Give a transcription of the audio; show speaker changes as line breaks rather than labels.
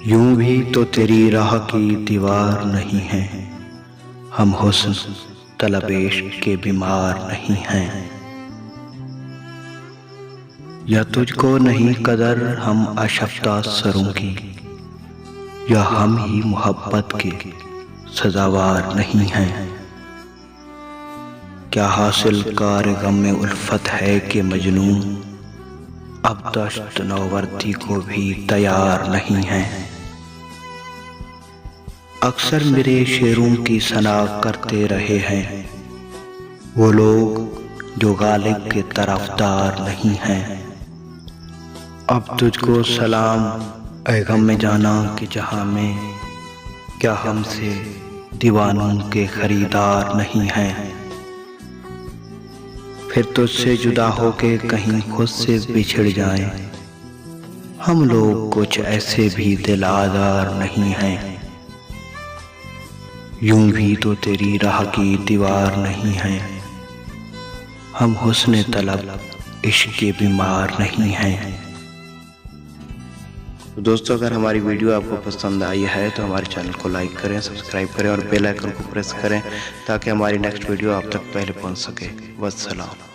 यूं भी तो तेरी राह की दीवार नहीं है, हम हुस्न तलब इश्क के बीमार नहीं हैं। या तुझको नहीं कदर हम अशफ्ता सरों की, या हम ही मोहब्बत के सजावार नहीं हैं। क्या हासिल कार गम में उल्फत है कि मजनू अब दश्त नौवर्दी को भी तैयार नहीं है। अक्सर मेरे शेरों की सना करते रहे हैं वो लोग जो गालिब के तरफदार नहीं हैं। अब तुझको सलाम ऐ गम में जाना कि जहां में क्या हमसे दीवानों के खरीदार नहीं हैं। फिर तुझसे जुदा होके कहीं खुद से बिछड़ जाएं, हम लोग कुछ ऐसे भी दिल आज़ार नहीं हैं। यूं भी तो तेरी राह की दीवार नहीं है, हम हुस्न तलब इश्क के बीमार नहीं हैं। तो दोस्तों, अगर हमारी वीडियो आपको पसंद आई है तो हमारे चैनल को लाइक करें, सब्सक्राइब करें और बेल आइकन को प्रेस करें ताकि हमारी नेक्स्ट वीडियो आप तक पहले पहुंच सके। वस्सलाम।